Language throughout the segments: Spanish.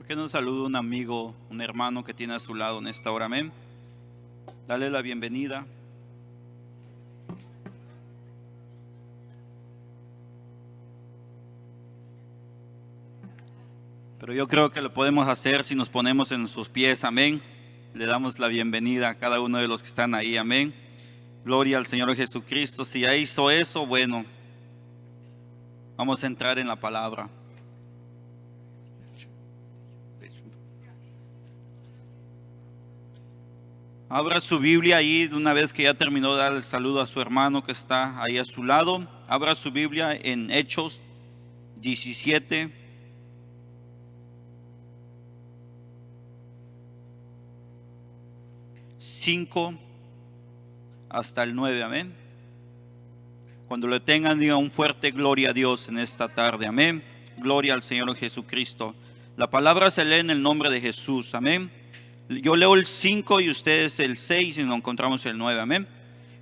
qué no saluda un amigo, un hermano que tiene a su lado en esta hora? Amén. Dale la bienvenida. Pero yo creo que lo podemos hacer si nos ponemos en sus pies. Amén. Le damos la bienvenida a cada uno de los que están ahí. Amén. Gloria al Señor Jesucristo. Si ya hizo eso, bueno, vamos a entrar en la palabra. Abra su Biblia ahí de una vez que ya terminó de dar el saludo a su hermano que está ahí a su lado. Abra su Biblia en Hechos 17. Hasta el 9, amén. Cuando lo tengan, digan un fuerte gloria a Dios en esta tarde, amén. Gloria al Señor Jesucristo. La palabra se lee en el nombre de Jesús, amén. Yo leo el 5 y ustedes el 6 y nos encontramos el 9, amén.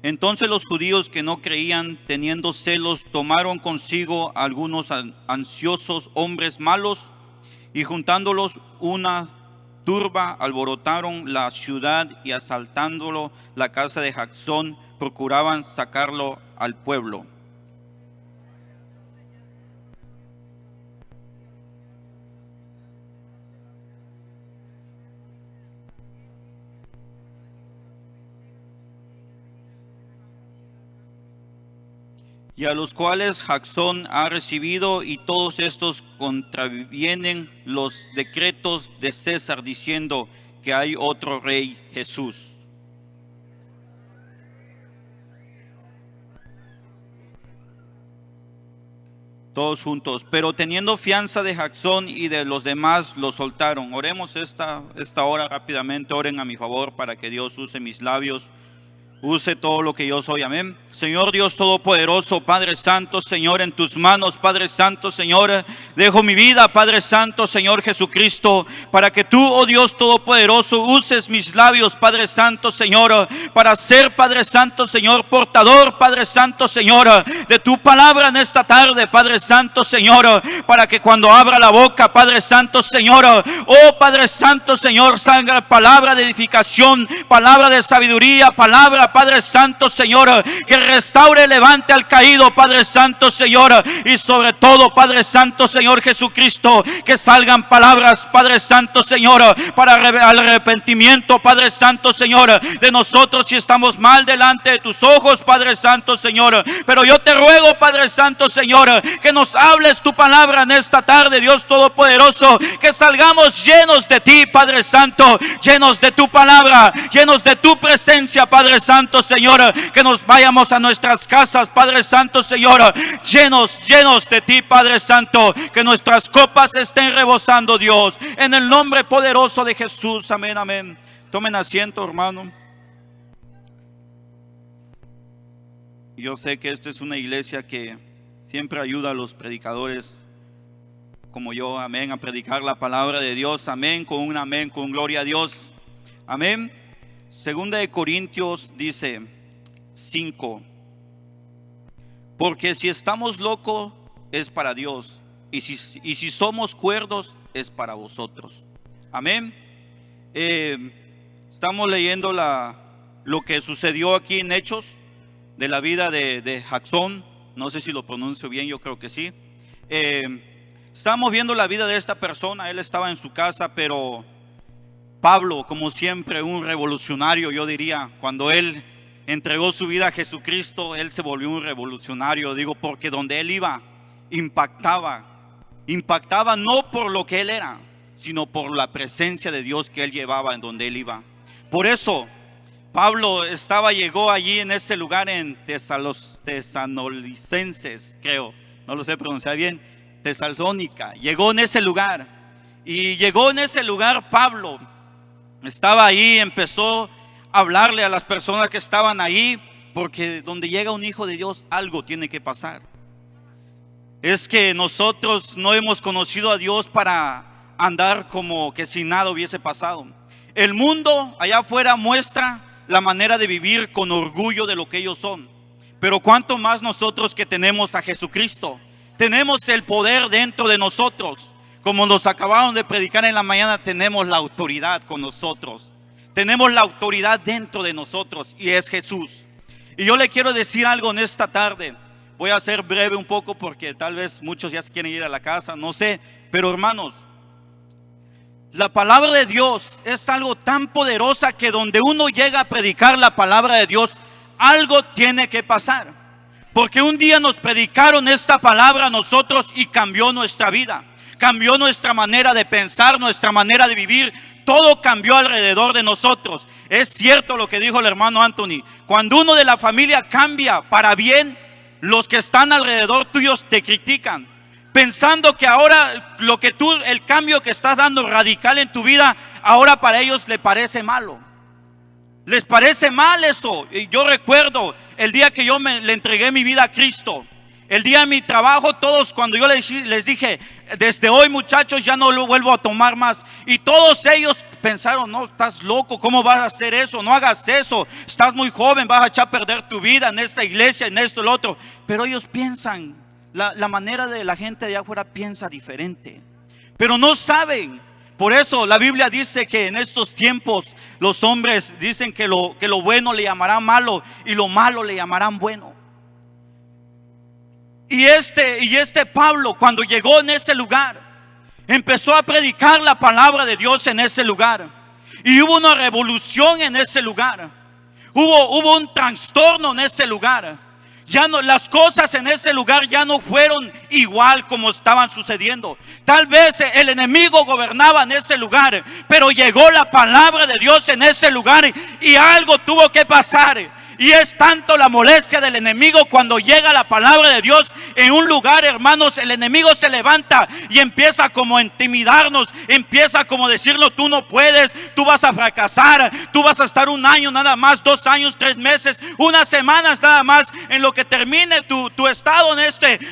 Entonces los judíos que no creían, teniendo celos, tomaron consigo algunos ansiosos hombres malos y juntándolos una turba, alborotaron la ciudad y asaltándolo la casa de Jacsón, procuraban sacarlo al pueblo. Y a los cuales Jacsón ha recibido, y todos estos contravienen los decretos de César, diciendo que hay otro rey, Jesús. Todos juntos, pero teniendo fianza de Jacsón y de los demás, lo soltaron. Oremos esta hora rápidamente. Oren a mi favor para que Dios use mis labios, use todo lo que yo soy, amén. Señor Dios Todopoderoso, Padre Santo, Señor, en tus manos, Padre Santo, Señor, dejo mi vida, Padre Santo, Señor Jesucristo, para que tú, oh Dios Todopoderoso, uses mis labios, Padre Santo, Señor, para ser, Padre Santo, Señor, portador, Padre Santo, Señor, de tu palabra en esta tarde, Padre Santo, Señor, para que cuando abra la boca, Padre Santo, Señor, oh Padre Santo, Señor, salga palabra de edificación, palabra de sabiduría, palabra, Padre Santo, Señor, que restaure, levante al caído, Padre Santo, Señor, y sobre todo, Padre Santo, Señor Jesucristo, que salgan palabras, Padre Santo, Señor, para el arrepentimiento, Padre Santo, Señor, de nosotros si estamos mal delante de tus ojos, Padre Santo, Señor. Pero yo te ruego, Padre Santo, Señor, que nos hables tu palabra en esta tarde, Dios Todopoderoso, que salgamos llenos de ti, Padre Santo, llenos de tu palabra, llenos de tu presencia, Padre Santo, Señor, que nos vayamos a nuestras casas, Padre Santo, Señor, llenos de ti, Padre Santo, que nuestras copas estén rebosando, Dios, en el nombre poderoso de Jesús, amén, amén. Tomen asiento, hermano. Yo sé que esta es una iglesia que siempre ayuda a los predicadores como yo, amén, a predicar la palabra de Dios, amén, con un amén, con gloria a Dios, amén. Segunda de Corintios dice 5: porque si estamos locos es para Dios, y si somos cuerdos es para vosotros, amén. Estamos leyendo lo que sucedió aquí en Hechos de la vida de Jacsón. No sé si lo pronuncio bien, yo creo que sí. Estamos viendo la vida de esta persona. Él estaba en su casa, pero Pablo, como siempre, un revolucionario, yo diría, cuando él entregó su vida a Jesucristo, él se volvió un revolucionario, digo, porque donde él iba, impactaba no por lo que él era, sino por la presencia de Dios que él llevaba en donde él iba. Por eso Pablo llegó allí en ese lugar en Tesalonicenses, creo, no lo sé pronunciar bien, Tesalónica. Llegó en ese lugar, y llegó en ese lugar Pablo. Estaba ahí, empezó a hablarle a las personas que estaban ahí, porque donde llega un hijo de Dios, algo tiene que pasar. Es que nosotros no hemos conocido a Dios para andar como que si nada hubiese pasado. El mundo allá afuera muestra la manera de vivir con orgullo de lo que ellos son, pero cuánto más nosotros que tenemos a Jesucristo, tenemos el poder dentro de nosotros. Como nos acabaron de predicar en la mañana, tenemos la autoridad con nosotros. Tenemos la autoridad dentro de nosotros y es Jesús. Y yo le quiero decir algo en esta tarde. Voy a ser breve un poco porque tal vez muchos ya se quieren ir a la casa, no sé. Pero hermanos, la palabra de Dios es algo tan poderosa que donde uno llega a predicar la palabra de Dios, algo tiene que pasar. Porque un día nos predicaron esta palabra a nosotros y cambió nuestra vida. Cambió nuestra manera de pensar, nuestra manera de vivir. Todo cambió alrededor de nosotros. Es cierto lo que dijo el hermano Anthony. Cuando uno de la familia cambia para bien, los que están alrededor tuyos te critican, pensando que ahora el cambio que estás dando radical en tu vida, ahora para ellos le parece malo. Les parece mal eso. Y yo recuerdo el día que yo le entregué mi vida a Cristo. El día de mi trabajo, todos cuando yo les dije, desde hoy muchachos ya no lo vuelvo a tomar más. Y todos ellos pensaron, no, estás loco, ¿cómo vas a hacer eso? No hagas eso, estás muy joven, vas a echar a perder tu vida en esta iglesia, en esto, en lo otro. Pero ellos piensan, la manera de la gente de allá afuera piensa diferente. Pero no saben. Por eso la Biblia dice que en estos tiempos los hombres dicen que lo bueno le llamarán malo y lo malo le llamarán bueno. Y este Pablo, cuando llegó en ese lugar, empezó a predicar la palabra de Dios en ese lugar. Y hubo una revolución en ese lugar. Hubo un trastorno en ese lugar. Ya no, las cosas en ese lugar ya no fueron igual como estaban sucediendo. Tal vez el enemigo gobernaba en ese lugar, pero llegó la palabra de Dios en ese lugar y algo tuvo que pasar. Y es tanto la molestia del enemigo cuando llega la palabra de Dios en un lugar, hermanos. El enemigo se levanta y empieza como a intimidarnos, empieza como a decirnos, tú no puedes, tú vas a fracasar, tú vas a estar 1 año nada más, 2 años, 3 meses, unas semanas nada más en lo que termine tu estado en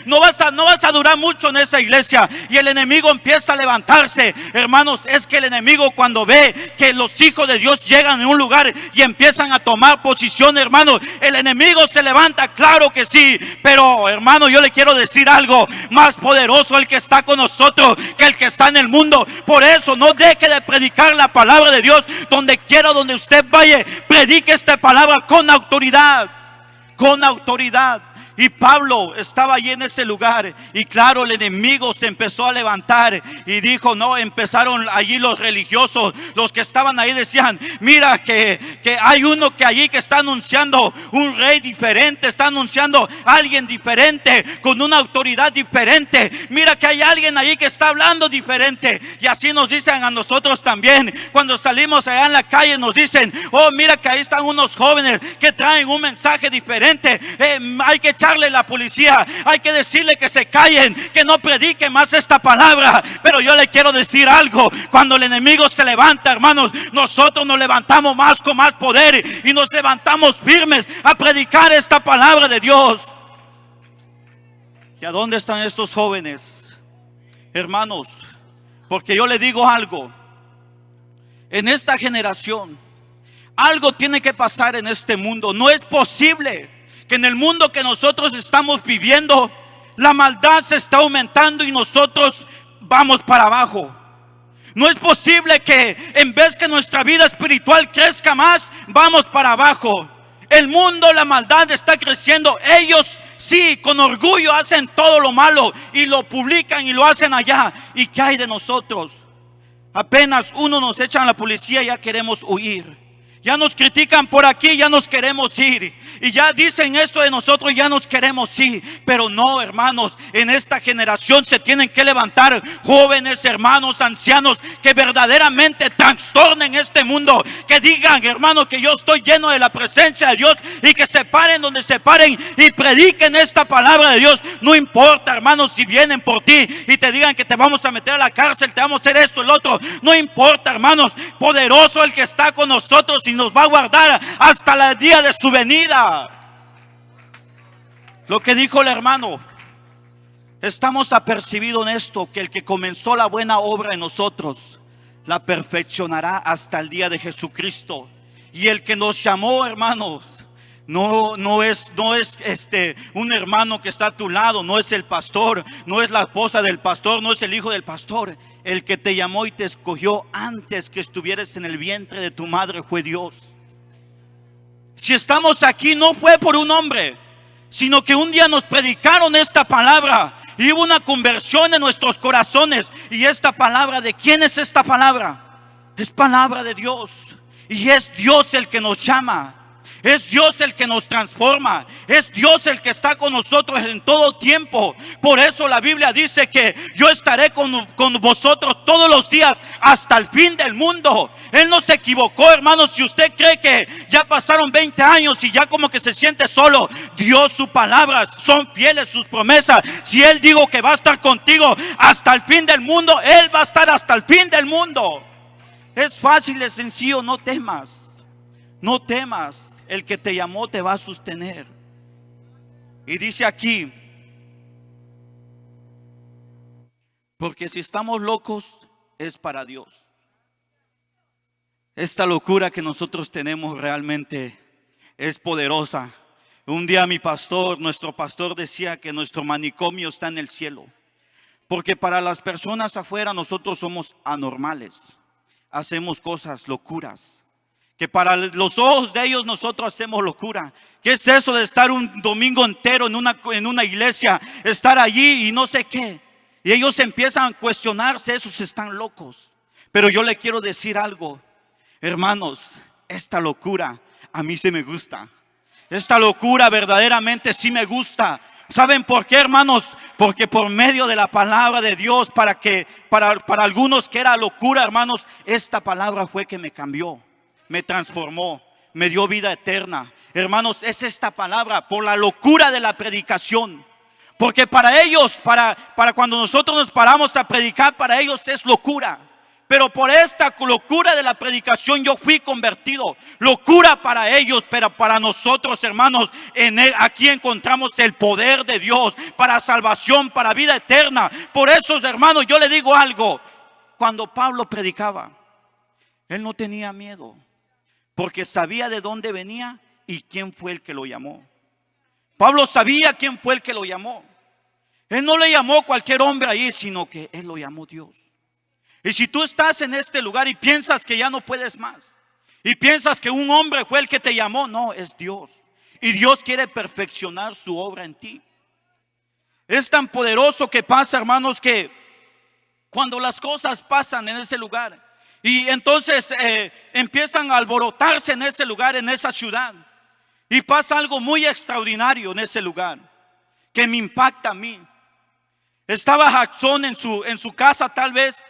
no vas a durar mucho en esa iglesia. Y el enemigo empieza a levantarse, hermanos. Es que el enemigo cuando ve que los hijos de Dios llegan en un lugar y empiezan a tomar posición, hermanos, el enemigo se levanta, claro que sí. Pero hermano, yo le quiero decir algo, más poderoso el que está con nosotros que el que está en el mundo. Por eso no deje de predicar la palabra de Dios. Donde quiera, donde usted vaya, predique esta palabra con autoridad. Con autoridad. Y Pablo estaba allí en ese lugar. Y claro, el enemigo se empezó a levantar. Y dijo, no, empezaron allí los religiosos. Los que estaban ahí decían, mira que hay uno que allí que está anunciando un rey diferente. Está anunciando a alguien diferente, con una autoridad diferente. Mira que hay alguien allí que está hablando diferente. Y así nos dicen a nosotros también. Cuando salimos allá en la calle nos dicen, oh, mira que ahí están unos jóvenes que traen un mensaje diferente. Hay que echarle la policía, hay que decirle que se callen, que no prediquen más esta palabra. Pero yo le quiero decir algo, cuando el enemigo se levanta, hermanos, nosotros nos levantamos más con más poder y nos levantamos firmes a predicar esta palabra de Dios. ¿Y a dónde están estos jóvenes, hermanos? Porque yo le digo algo, en esta generación algo tiene que pasar en este mundo. No es posible que en el mundo que nosotros estamos viviendo la maldad se está aumentando y nosotros vamos para abajo. No es posible que en vez que nuestra vida espiritual crezca más, vamos para abajo. El mundo, la maldad está creciendo. Ellos sí, con orgullo hacen todo lo malo y lo publican y lo hacen allá. ¿Y qué hay de nosotros? Apenas uno nos echan a la policía y ya queremos huir. Ya nos critican por aquí, ya nos queremos ir. Y ya dicen esto de nosotros, ya nos queremos ir. Pero no, hermanos, en esta generación se tienen que levantar jóvenes, hermanos, ancianos, que verdaderamente trastornen este mundo. Que digan, hermanos, que yo estoy lleno de la presencia de Dios. Y que se paren donde se paren y prediquen esta palabra de Dios. No importa, hermanos, si vienen por ti y te digan que te vamos a meter a la cárcel, te vamos a hacer esto, el otro. No importa, hermanos, poderoso el que está con nosotros y nos va a guardar hasta el día de su venida. Lo que dijo el hermano, estamos apercibidos en esto, que el que comenzó la buena obra en nosotros la perfeccionará hasta el día de Jesucristo. Y el que nos llamó, hermanos, No es un hermano que está a tu lado, no es el pastor, no es la esposa del pastor, no es el hijo del pastor. El que te llamó y te escogió antes que estuvieras en el vientre de tu madre fue Dios. Si estamos aquí no fue por un hombre, sino que un día nos predicaron esta palabra y hubo una conversión en nuestros corazones. Y esta palabra, ¿de quién es esta palabra? Es palabra de Dios. Y es Dios el que nos llama. Es Dios el que nos transforma. Es Dios el que está con nosotros en todo tiempo. Por eso la Biblia dice que yo estaré con vosotros todos los días hasta el fin del mundo. Él no se equivocó, hermanos. Si usted cree que ya pasaron 20 años y ya como que se siente solo, Dios, sus palabras son fieles, sus promesas. Si Él dijo que va a estar contigo hasta el fin del mundo, Él va a estar hasta el fin del mundo. Es fácil, es sencillo, no temas. No temas. El que te llamó te va a sostener. Y dice aquí, porque si estamos locos es para Dios. Esta locura que nosotros tenemos realmente es poderosa. Un día nuestro pastor decía que nuestro manicomio está en el cielo. Porque para las personas afuera nosotros somos anormales. Hacemos cosas, locuras. Que para los ojos de ellos nosotros hacemos locura. ¿Qué es eso de estar un domingo entero en una iglesia? Estar allí y no sé qué. Y ellos empiezan a cuestionarse, esos están locos. Pero yo le quiero decir algo, hermanos, esta locura a mí sí me gusta. Esta locura verdaderamente sí me gusta. ¿Saben por qué, hermanos? Porque por medio de la palabra de Dios, para algunos que era locura, hermanos, esta palabra fue que me cambió. Me transformó, me dio vida eterna. Hermanos, es esta palabra por la locura de la predicación. Porque para ellos, para cuando nosotros nos paramos a predicar, para ellos es locura. Pero por esta locura de la predicación yo fui convertido. Locura para ellos, pero para nosotros, hermanos, aquí encontramos el poder de Dios para salvación, para vida eterna. Por eso, hermanos, yo le digo algo. Cuando Pablo predicaba, él no tenía miedo. Porque sabía de dónde venía y quién fue el que lo llamó. Pablo sabía quién fue el que lo llamó. Él no le llamó cualquier hombre ahí, sino que él lo llamó Dios. Y si tú estás en este lugar y piensas que ya no puedes más, y piensas que un hombre fue el que te llamó, no, es Dios. Y Dios quiere perfeccionar su obra en ti. Es tan poderoso que pasa, hermanos, que cuando las cosas pasan en ese lugar, y entonces empiezan a alborotarse en ese lugar, en esa ciudad. Y pasa algo muy extraordinario en ese lugar, que me impacta a mí. Estaba Jackson en su casa tal vez,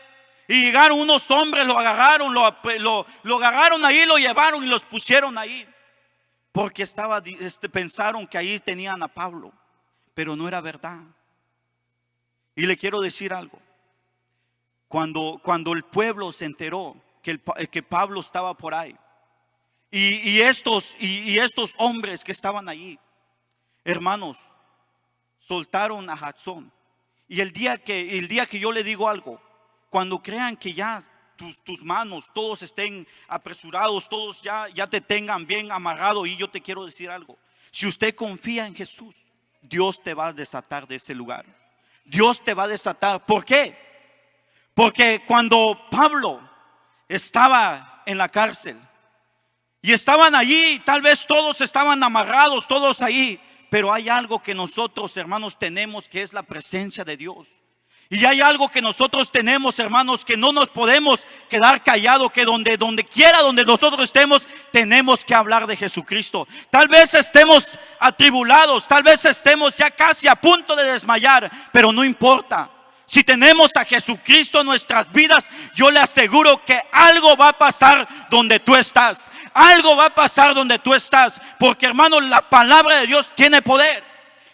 y llegaron unos hombres, lo agarraron, lo agarraron ahí, lo llevaron y los pusieron ahí. Porque pensaron que ahí tenían a Pablo, pero no era verdad. Y le quiero decir algo. Cuando el pueblo se enteró que Pablo estaba por ahí, y estos hombres que estaban allí, hermanos, soltaron a Jackson. Y el día que yo le digo algo, cuando crean que ya tus manos todos estén apresurados, todos ya te tengan bien amarrado, y yo te quiero decir algo, si usted confía en Jesús, Dios te va a desatar de ese lugar. Dios te va a desatar. ¿Por qué? Porque cuando Pablo estaba en la cárcel y estaban allí, tal vez todos estaban amarrados, todos ahí, pero hay algo que nosotros, hermanos, tenemos, que es la presencia de Dios. Y hay algo que nosotros tenemos, hermanos, que no nos podemos quedar callados, que donde quiera donde nosotros estemos, tenemos que hablar de Jesucristo. Tal vez estemos atribulados, tal vez estemos ya casi a punto de desmayar, pero no importa. Si tenemos a Jesucristo en nuestras vidas, yo le aseguro que algo va a pasar donde tú estás. Algo va a pasar donde tú estás. Porque, hermanos, la palabra de Dios tiene poder.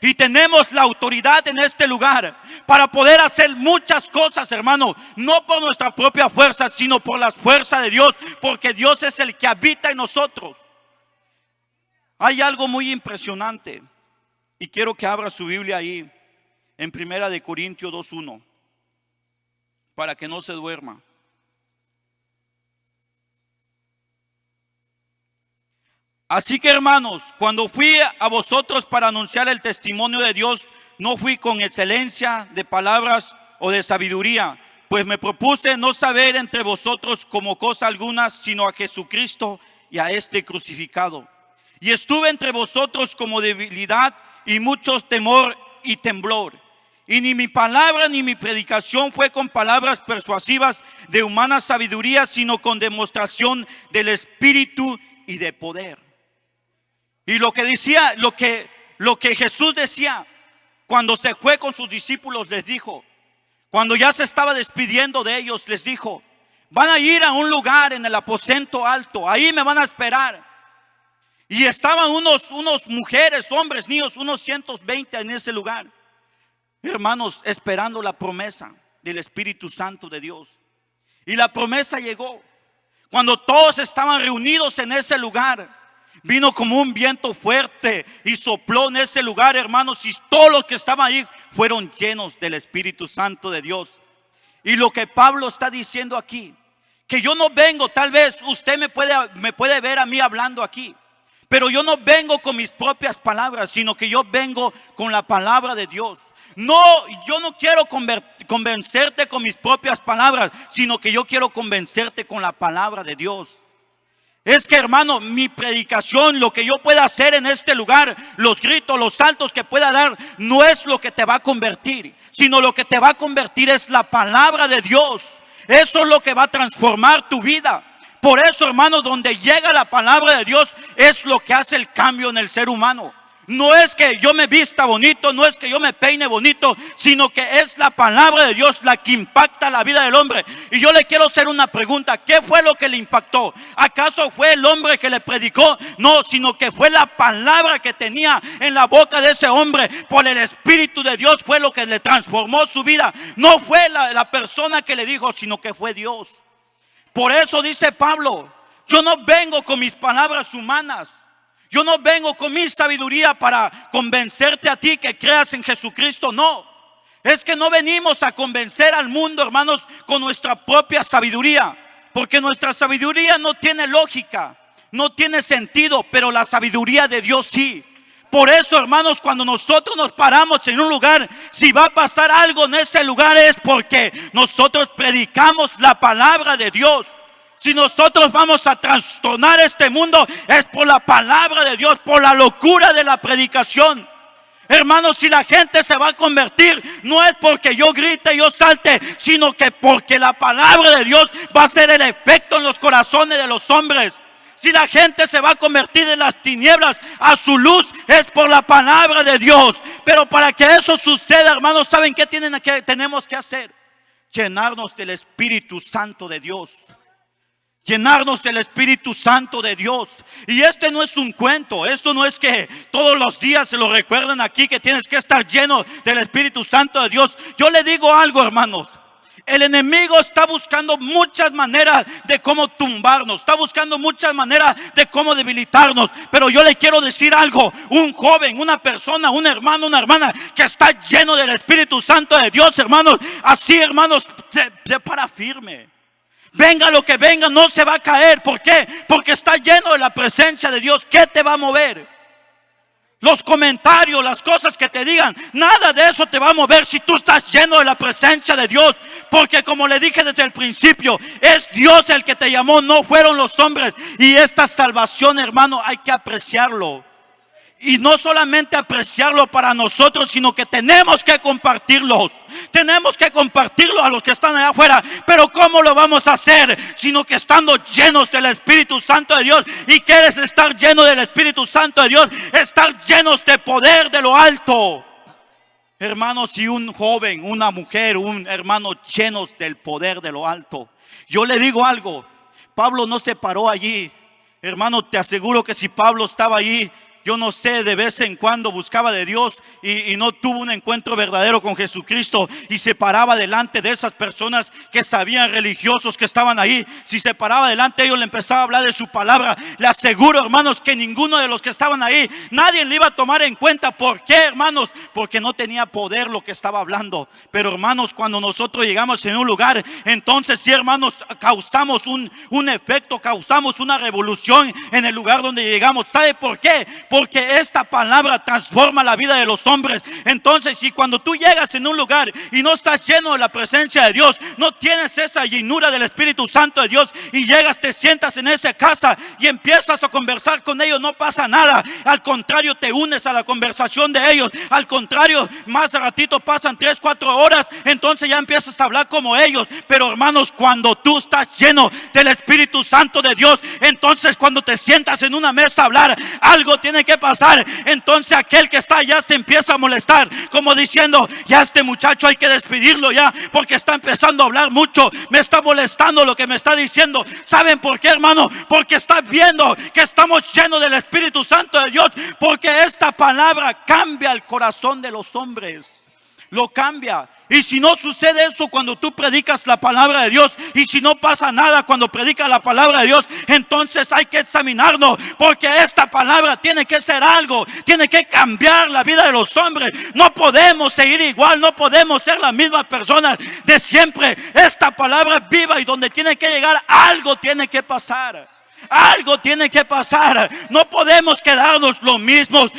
Y tenemos la autoridad en este lugar para poder hacer muchas cosas, hermano. No por nuestra propia fuerza, sino por la fuerza de Dios. Porque Dios es el que habita en nosotros. Hay algo muy impresionante. Y quiero que abra su Biblia ahí. En 1 Corintios 2:1, para que no se duerma. Así que hermanos, cuando fui a vosotros para anunciar el testimonio de Dios, no fui con excelencia de palabras o de sabiduría, pues me propuse no saber entre vosotros como cosa alguna, sino a Jesucristo y a este crucificado. Y estuve entre vosotros como debilidad y mucho temor y temblor. Y ni mi palabra ni mi predicación fue con palabras persuasivas de humana sabiduría, sino con demostración del Espíritu y de poder. Y lo que decía, lo que Jesús decía cuando se fue con sus discípulos, les dijo, cuando ya se estaba despidiendo de ellos, les dijo: van a ir a un lugar en el aposento alto, ahí me van a esperar. Y estaban unos mujeres, hombres, niños, unos 120 en ese lugar, hermanos, esperando la promesa del Espíritu Santo de Dios. Y la promesa llegó. Cuando todos estaban reunidos en ese lugar, vino como un viento fuerte y sopló en ese lugar, hermanos, y todos los que estaban ahí fueron llenos del Espíritu Santo de Dios. Y lo que Pablo está diciendo aquí, que yo no vengo, tal vez usted me puede ver a mí hablando aquí, pero yo no vengo con mis propias palabras, sino que yo vengo con la palabra de Dios. No, yo no quiero convencerte con mis propias palabras, sino que yo quiero convencerte con la palabra de Dios. Es que, hermano, mi predicación, lo que yo pueda hacer en este lugar, los gritos, los saltos que pueda dar, no es lo que te va a convertir, sino lo que te va a convertir es la palabra de Dios. Eso es lo que va a transformar tu vida. Por eso, hermano, donde llega la palabra de Dios es lo que hace el cambio en el ser humano. No es que yo me vista bonito, no es que yo me peine bonito, sino que es la palabra de Dios la que impacta la vida del hombre. Y yo le quiero hacer una pregunta: ¿qué fue lo que le impactó? ¿Acaso fue el hombre que le predicó? No, sino que fue la palabra que tenía en la boca de ese hombre. Por el Espíritu de Dios fue lo que le transformó su vida. No fue la persona que le dijo, sino que fue Dios. Por eso dice Pablo: yo no vengo con mis palabras humanas, yo no vengo con mi sabiduría para convencerte a ti que creas en Jesucristo. No, es que no venimos a convencer al mundo, hermanos, con nuestra propia sabiduría, porque nuestra sabiduría no tiene lógica, no tiene sentido, pero la sabiduría de Dios sí. Por eso, hermanos, cuando nosotros nos paramos en un lugar, si va a pasar algo en ese lugar es porque nosotros predicamos la palabra de Dios. Si nosotros vamos a trastornar este mundo, es por la palabra de Dios, por la locura de la predicación. Hermanos, si la gente se va a convertir, no es porque yo grite, yo salte, sino que porque la palabra de Dios va a hacer el efecto en los corazones de los hombres. Si la gente se va a convertir de las tinieblas a su luz, es por la palabra de Dios. Pero para que eso suceda, hermanos, ¿saben qué tenemos que hacer? Llenarnos del Espíritu Santo de Dios. Llenarnos del Espíritu Santo de Dios. Y este no es un cuento. Esto no es que todos los días se lo recuerden aquí, que tienes que estar lleno del Espíritu Santo de Dios. Yo le digo algo, hermanos: el enemigo está buscando muchas maneras de cómo tumbarnos, está buscando muchas maneras de cómo debilitarnos. Pero yo le quiero decir algo: un joven, una persona, un hermano, una hermana que está lleno del Espíritu Santo de Dios, hermanos, así, hermanos, se para firme. Venga lo que venga, no se va a caer. ¿Por qué? Porque está lleno de la presencia de Dios. ¿Qué te va a mover? Los comentarios, las cosas que te digan, nada de eso te va a mover si tú estás lleno de la presencia de Dios. Porque como le dije desde el principio, es Dios el que te llamó, no fueron los hombres. Y esta salvación, hermano, hay que apreciarlo. Y no solamente apreciarlo para nosotros, sino que tenemos que compartirlos. Tenemos que compartirlo a los que están allá afuera. Pero ¿cómo lo vamos a hacer? Sino que estando llenos del Espíritu Santo de Dios. ¿Y quieres estar lleno del Espíritu Santo de Dios? Estar llenos de poder de lo alto. Hermanos, si un joven, una mujer, un hermano llenos del poder de lo alto. Yo le digo algo: Pablo no se paró allí. Hermano, te aseguro que si Pablo estaba allí, yo no sé, de vez en cuando buscaba de Dios y no tuvo un encuentro verdadero con Jesucristo y se paraba delante de esas personas que sabían, religiosos que estaban ahí, si se paraba delante de ellos, le empezaba a hablar de su palabra, le aseguro, hermanos, que ninguno de los que estaban ahí, nadie le iba a tomar en cuenta. ¿Por qué, hermanos? Porque no tenía poder lo que estaba hablando. Pero, hermanos, cuando nosotros llegamos en un lugar, entonces sí, hermanos, causamos un efecto, causamos una revolución en el lugar donde llegamos. ¿Sabe por qué? Porque esta palabra transforma la vida de los hombres. Entonces, si cuando tú llegas en un lugar y no estás lleno de la presencia de Dios, no tienes esa llenura del Espíritu Santo de Dios, y llegas, te sientas en esa casa y empiezas a conversar con ellos, no pasa nada. Al contrario, te unes a la conversación de ellos. Al contrario, más ratito pasan 3, 4 horas, entonces ya empiezas a hablar como ellos. Pero, hermanos, cuando tú estás lleno del Espíritu Santo de Dios, entonces cuando te sientas en una mesa a hablar, algo tiene que pasar. Entonces aquel que está allá se empieza a molestar, como diciendo: ya este muchacho hay que despedirlo ya, porque está empezando a hablar mucho, me está molestando lo que me está diciendo. ¿Saben por qué, hermano? Porque está viendo que estamos llenos del Espíritu Santo de Dios, porque esta palabra cambia el corazón de los hombres, lo cambia. Y si no sucede eso cuando tú predicas la palabra de Dios, y si no pasa nada cuando predicas la palabra de Dios, entonces hay que examinarnos, porque esta palabra tiene que ser algo, tiene que cambiar la vida de los hombres. No podemos seguir igual, no podemos ser la misma persona de siempre. Esta palabra es viva, y donde tiene que llegar, algo tiene que pasar. Algo tiene que pasar. No podemos quedarnos los mismos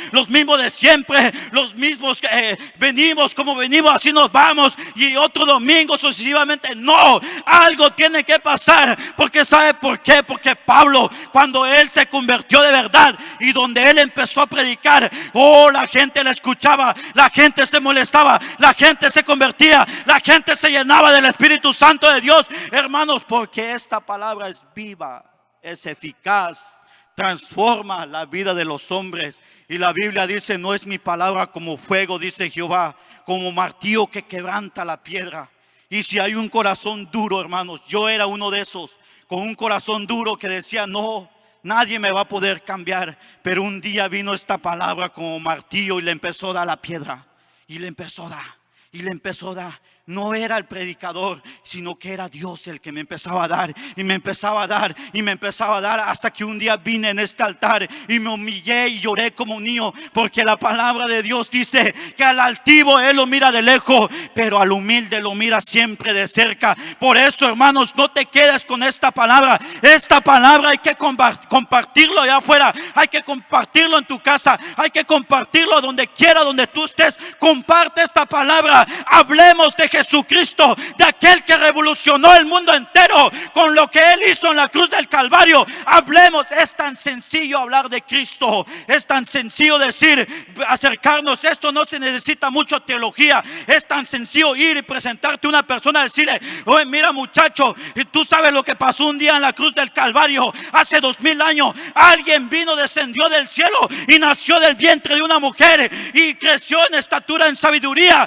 de siempre, los mismos que venimos como venimos, así nos vamos, y otro domingo sucesivamente. No, algo tiene que pasar. Porque ¿sabe por qué? Porque Pablo, cuando él se convirtió de verdad y donde él empezó a predicar, la gente le escuchaba, la gente se molestaba, la gente se convertía, la gente se llenaba del Espíritu Santo de Dios, hermanos, porque esta palabra es viva, es eficaz, transforma la vida de los hombres. Y la Biblia dice: no es mi palabra como fuego, dice Jehová, como martillo que quebranta la piedra. Y si hay un corazón duro, hermanos, yo era uno de esos, con un corazón duro que decía: no, nadie me va a poder cambiar. Pero un día vino esta palabra como martillo y le empezó a dar la piedra, y le empezó a dar, y le empezó a dar. No era el predicador, sino que era Dios el que me empezaba a dar, y me empezaba a dar, y me empezaba a dar, hasta que un día vine en este altar y me humillé y lloré como un niño, porque la palabra de Dios dice que al altivo Él lo mira de lejos, pero al humilde lo mira siempre de cerca. Por eso, hermanos, no te quedes con esta palabra. Esta palabra hay que compartirlo allá afuera, hay que compartirlo en tu casa, hay que compartirlo donde quiera, donde tú estés. Comparte esta palabra. Hablemos de Jesucristo, de aquel que revolucionó el mundo entero con lo que Él hizo en la cruz del Calvario. Hablemos. Es tan sencillo hablar de Cristo, es tan sencillo decir, acercarnos. Esto no se necesita mucha teología. Es tan sencillo ir y presentarte a una persona, decirle: oye, mira, muchacho, tú sabes lo que pasó un día en la cruz del Calvario hace 2000 años. Alguien vino, descendió del cielo y nació del vientre de una mujer y creció en estatura, en sabiduría,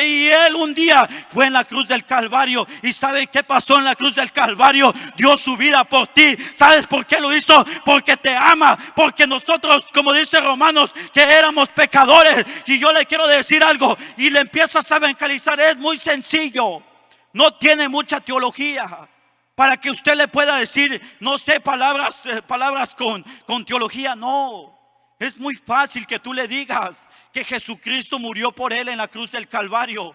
y Él un día fue en la cruz del Calvario. ¿Y sabe qué pasó en la cruz del Calvario? Dio su vida por ti. ¿Sabes por qué lo hizo? Porque te ama. Porque nosotros, como dice Romanos, que éramos pecadores. Y yo le quiero decir algo, y le empiezas a evangelizar. Es muy sencillo, no tiene mucha teología para que usted le pueda decir, no sé, palabras con teología. No, es muy fácil que tú le digas que Jesucristo murió por él en la cruz del Calvario,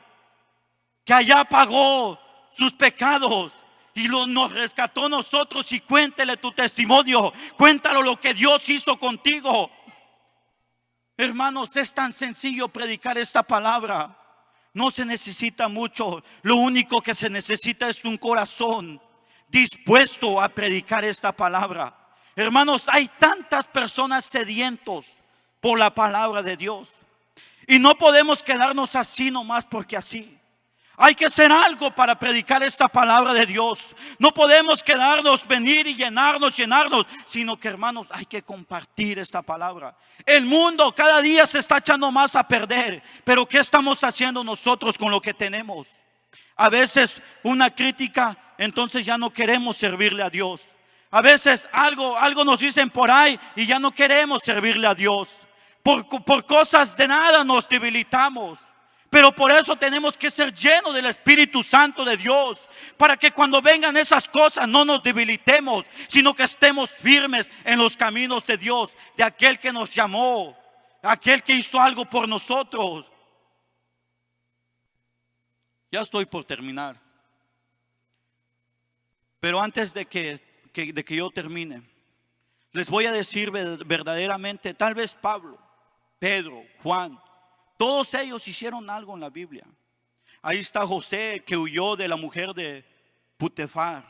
que allá pagó sus pecados y nos rescató nosotros. Y cuéntele tu testimonio, cuéntalo lo que Dios hizo contigo. Hermanos, es tan sencillo predicar esta palabra. No se necesita mucho. Lo único que se necesita es un corazón dispuesto a predicar esta palabra. Hermanos, hay tantas personas sedientos por la palabra de Dios, y no podemos quedarnos así nomás porque así. Hay que hacer algo para predicar esta palabra de Dios. No podemos quedarnos, venir y llenarnos, sino que, hermanos, hay que compartir esta palabra. El mundo cada día se está echando más a perder, pero ¿qué estamos haciendo nosotros con lo que tenemos? A veces una crítica, entonces ya no queremos servirle a Dios. A veces algo nos dicen por ahí y ya no queremos servirle a Dios. Por cosas de nada nos debilitamos. Pero por eso tenemos que ser llenos del Espíritu Santo de Dios, para que cuando vengan esas cosas no nos debilitemos, sino que estemos firmes en los caminos de Dios, de aquel que nos llamó, aquel que hizo algo por nosotros. Ya estoy por terminar. Pero antes de que yo termine, les voy a decir verdaderamente, tal vez Pablo, Pedro, Juan, todos ellos hicieron algo en la Biblia. Ahí está José, que huyó de la mujer de Potifar.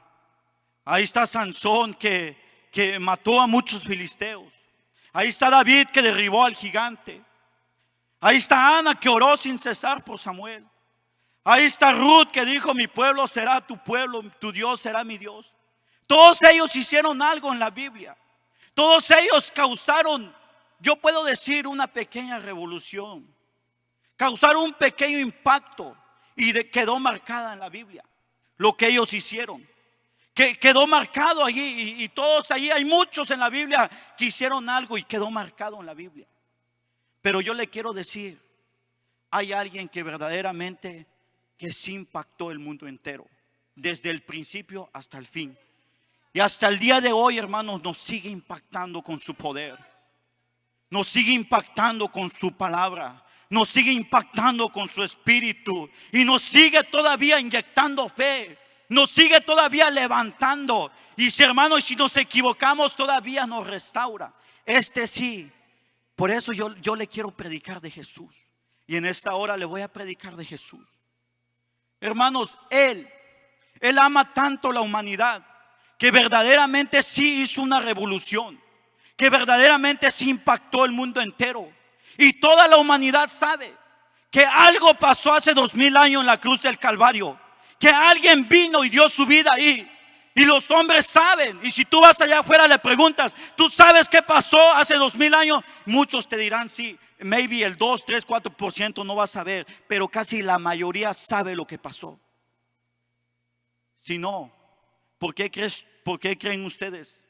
Ahí está Sansón, que mató a muchos filisteos. Ahí está David, que derribó al gigante. Ahí está Ana, que oró sin cesar por Samuel. Ahí está Ruth, que dijo: mi pueblo será tu pueblo, tu Dios será mi Dios. Todos ellos hicieron algo en la Biblia. Todos ellos causaron, yo puedo decir, una pequeña revolución. Causaron un pequeño impacto y quedó marcada en la Biblia lo que ellos hicieron. Que quedó marcado allí, y todos allí, hay muchos en la Biblia que hicieron algo y quedó marcado en la Biblia. Pero yo le quiero decir, hay alguien que verdaderamente que sí impactó el mundo entero, desde el principio hasta el fin. Y hasta el día de hoy, hermanos, nos sigue impactando con su poder. Nos sigue impactando con su palabra. Nos sigue impactando con su espíritu. Y nos sigue todavía inyectando fe. Nos sigue todavía levantando. Y si, hermanos, si nos equivocamos, todavía nos restaura. Sí. Por eso yo le quiero predicar de Jesús. Y en esta hora le voy a predicar de Jesús. Hermanos, Él ama tanto la humanidad, que verdaderamente sí hizo una revolución, que verdaderamente sí impactó el mundo entero. Y toda la humanidad sabe que algo pasó hace 2000 años en la cruz del Calvario, que alguien vino y dio su vida ahí. Y los hombres saben. Y si tú vas allá afuera, le preguntas: ¿tú sabes qué pasó hace 2000 años? Muchos te dirán sí. Maybe el 2, 3, 4% no va a saber, pero casi la mayoría sabe lo que pasó. Si no, ¿por qué creen ustedes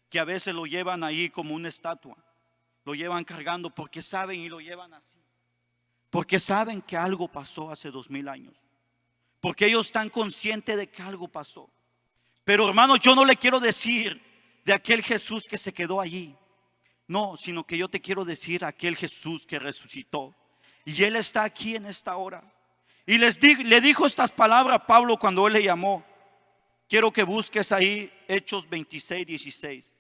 que a veces lo llevan ahí como una estatua? Lo llevan cargando porque saben, y lo llevan así, porque saben que algo pasó hace 2000 años, porque ellos están conscientes de que algo pasó. Pero, hermanos, yo no le quiero decir de aquel Jesús que se quedó allí, no, sino que yo te quiero decir aquel Jesús que resucitó. Y Él está aquí en esta hora. Y le dijo estas palabras a Pablo cuando Él le llamó. Quiero que busques ahí Hechos 26, 16.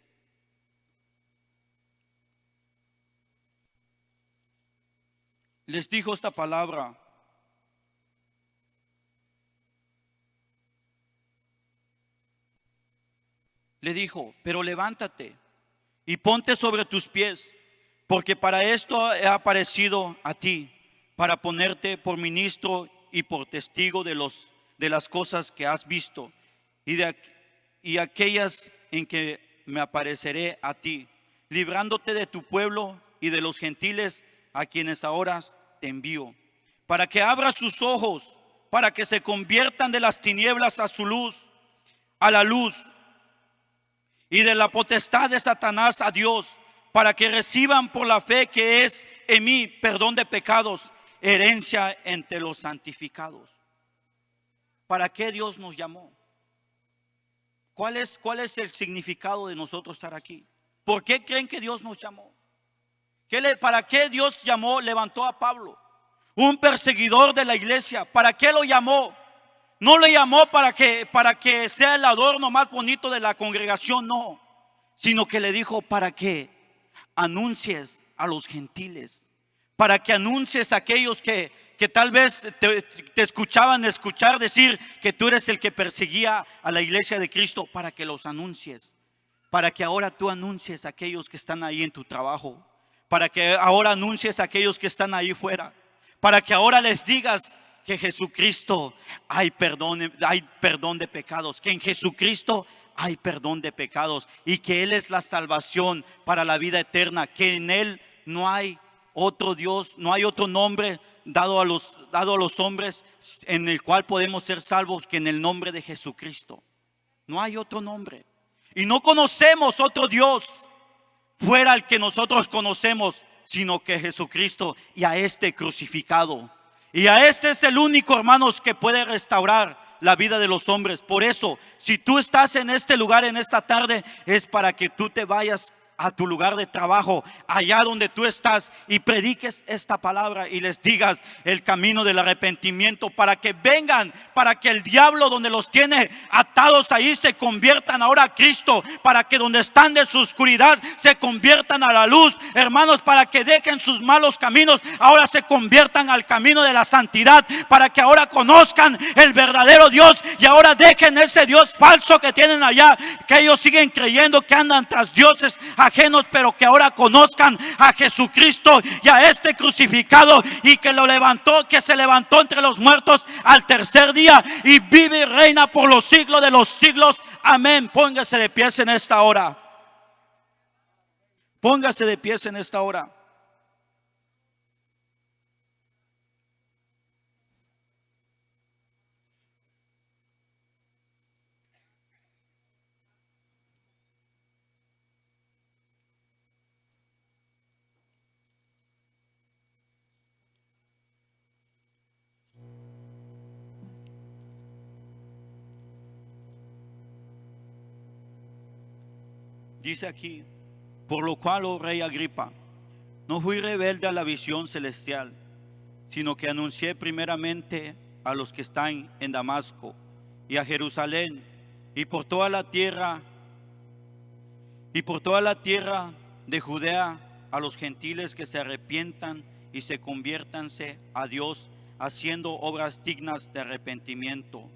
Les dijo esta palabra. Le dijo: pero levántate y ponte sobre tus pies, porque para esto he aparecido a ti, para ponerte por ministro y por testigo de las cosas que has visto y aquellas en que me apareceré a ti, librándote de tu pueblo y de los gentiles a quienes ahora te envío, para que abras sus ojos, para que se conviertan de las tinieblas a su luz, a la luz, y de la potestad de Satanás a Dios, para que reciban por la fe que es en mí perdón de pecados, herencia entre los santificados. ¿Para qué Dios nos llamó? ¿Cuál es el significado de nosotros estar aquí? ¿Por qué creen que Dios nos llamó? ¿Para qué Dios levantó a Pablo, un perseguidor de la iglesia? ¿Para qué lo llamó? No le llamó para que sea el adorno más bonito de la congregación, no, sino que le dijo: para que anuncies a los gentiles, para que anuncies a aquellos que tal vez te escuchaban decir que tú eres el que perseguía a la iglesia de Cristo, para que los anuncies, para que ahora tú anuncies a aquellos que están ahí en tu trabajo, para que ahora anuncies a aquellos que están ahí fuera, para que ahora les digas que Jesucristo hay perdón de pecados, que en Jesucristo hay perdón de pecados y que Él es la salvación para la vida eterna, que en Él no hay otro Dios, no hay otro nombre dado a los hombres en el cual podemos ser salvos que en el nombre de Jesucristo. No hay otro nombre. Y no conocemos otro Diera al que nosotros conocemos, sino que Jesucristo y a este crucificado. Y a este es el único, hermanos, que puede restaurar la vida de los hombres. Por eso, si tú estás en este lugar en esta tarde, es para que tú te vayas a tu lugar de trabajo, allá donde tú estás, y prediques esta palabra y les digas el camino del arrepentimiento, para que vengan, para que el diablo donde los tiene atados ahí se conviertan ahora a Cristo, para que donde están de su oscuridad se conviertan a la luz, hermanos, para que dejen sus malos caminos, ahora se conviertan al camino de la santidad, para que ahora conozcan el verdadero Dios y ahora dejen ese Dios falso que tienen allá, que ellos siguen creyendo que andan tras dioses ajenos, pero que ahora conozcan a Jesucristo y a este crucificado, y que lo levantó, que se levantó entre los muertos al tercer día y vive y reina por los siglos de los siglos. Amén. Póngase de pies en esta hora. Póngase de pies en esta hora. Dice aquí: por lo cual, oh rey Agripa, no fui rebelde a la visión celestial, sino que anuncié primeramente a los que están en Damasco y a Jerusalén y por toda la tierra de Judea, a los gentiles que se arrepientan y se conviértanse a Dios, haciendo obras dignas de arrepentimiento.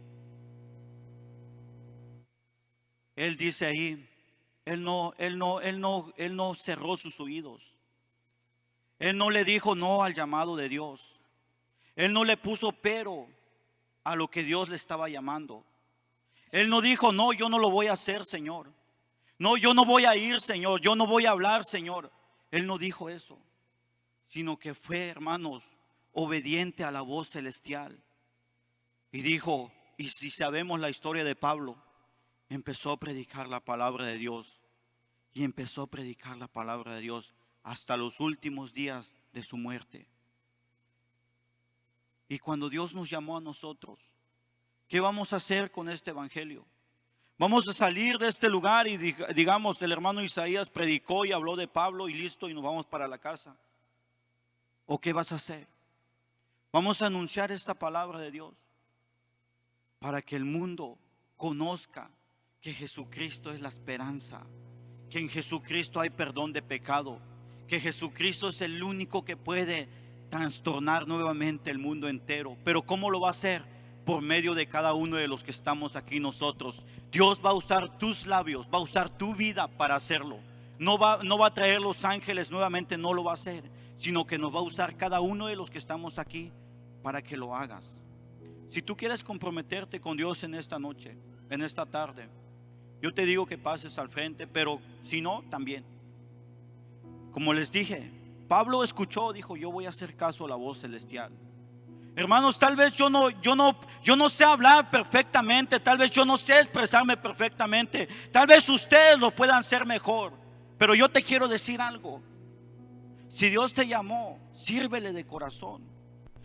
Él dice ahí, él no cerró sus oídos. Él no le dijo no al llamado de Dios. Él no le puso pero a lo que Dios le estaba llamando. Él no dijo: no, yo no lo voy a hacer, Señor. No, yo no voy a ir, Señor. Yo no voy a hablar, Señor. Él no dijo eso, sino que fue, hermanos, obediente a la voz celestial. Y dijo, y si sabemos la historia de Pablo, empezó a predicar la palabra de Dios. Y empezó a predicar la palabra de Dios hasta los últimos días de su muerte. Y cuando Dios nos llamó a nosotros, ¿qué vamos a hacer con este evangelio? Vamos a salir de este lugar y digamos, el hermano Isaías predicó y habló de Pablo y listo, y nos vamos para la casa. ¿O qué vas a hacer? Vamos a anunciar esta palabra de Dios para que el mundo conozca que Jesucristo es la esperanza, que en Jesucristo hay perdón de pecado, que Jesucristo es el único que puede trastornar nuevamente el mundo entero. Pero ¿cómo lo va a hacer? Por medio de cada uno de los que estamos aquí nosotros. Dios va a usar tus labios, va a usar tu vida para hacerlo. No va a traer los ángeles nuevamente, no lo va a hacer, sino que nos va a usar cada uno de los que estamos aquí para que lo hagas. Si tú quieres comprometerte con Dios en esta noche, en esta tarde, yo te digo que pases al frente, pero si no, también. Como les dije, Pablo escuchó, dijo: yo voy a hacer caso a la voz celestial. Hermanos, tal vez yo no sé hablar perfectamente, tal vez yo no sé expresarme perfectamente, tal vez ustedes lo puedan hacer mejor, pero yo te quiero decir algo. Si Dios te llamó, sírvele de corazón.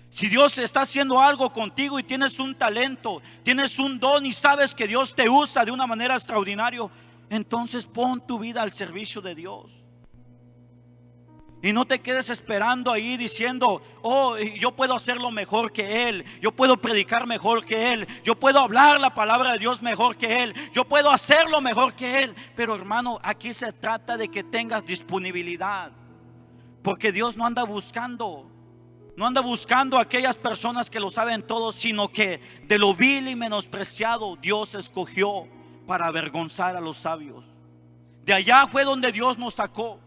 Si Dios está haciendo algo contigo y tienes un talento, tienes un don y sabes que Dios te usa de una manera extraordinaria, entonces pon tu vida al servicio de Dios. Y no te quedes esperando ahí diciendo: oh, yo puedo hacerlo mejor que él, yo puedo predicar mejor que él, yo puedo hablar la palabra de Dios mejor que él, yo puedo hacerlo mejor que él. Pero hermano, aquí se trata de que tengas disponibilidad, porque Dios no anda buscando a aquellas personas que lo saben todo, sino que de lo vil y menospreciado Dios escogió para avergonzar a los sabios. De allá fue donde Dios nos sacó.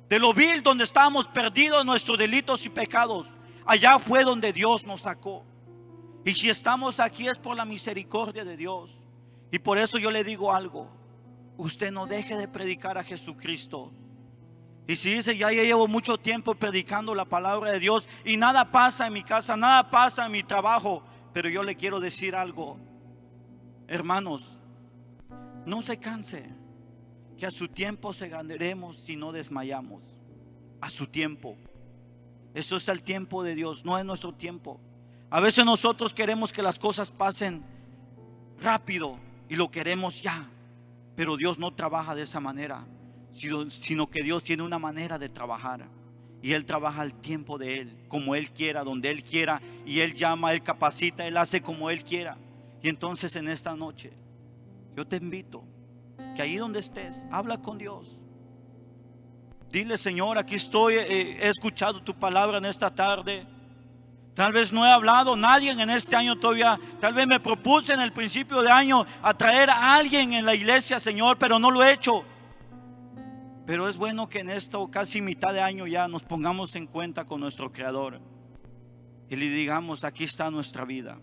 De lo vil, donde estábamos perdidos en nuestros delitos y pecados, allá fue donde Dios nos sacó. Y si estamos aquí es por la misericordia de Dios. Y por eso yo le digo algo: usted no deje de predicar a Jesucristo. Y si dice: ya llevo mucho tiempo predicando la palabra de Dios y nada pasa en mi casa, nada pasa en mi trabajo, pero yo le quiero decir algo, hermanos, no se canse, que a su tiempo se ganaremos si no desmayamos. A su tiempo. Eso es el tiempo de Dios, no es nuestro tiempo. A veces nosotros queremos que las cosas pasen rápido y lo queremos ya, pero Dios no trabaja de esa manera, sino que Dios tiene una manera de trabajar. Y Él trabaja al tiempo de Él, como Él quiera, donde Él quiera. Y Él llama, Él capacita, Él hace como Él quiera. Y entonces en esta noche yo te invito que ahí donde estés, habla con Dios. Dile: Señor, aquí estoy, he escuchado tu palabra en esta tarde. Tal vez no he hablado nadie en este año todavía. Tal vez me propuse en el principio de año a traer a alguien en la iglesia, Señor, pero no lo he hecho. Pero es bueno que en esto casi mitad de año ya nos pongamos en cuenta con nuestro Creador y le digamos: aquí está nuestra vida.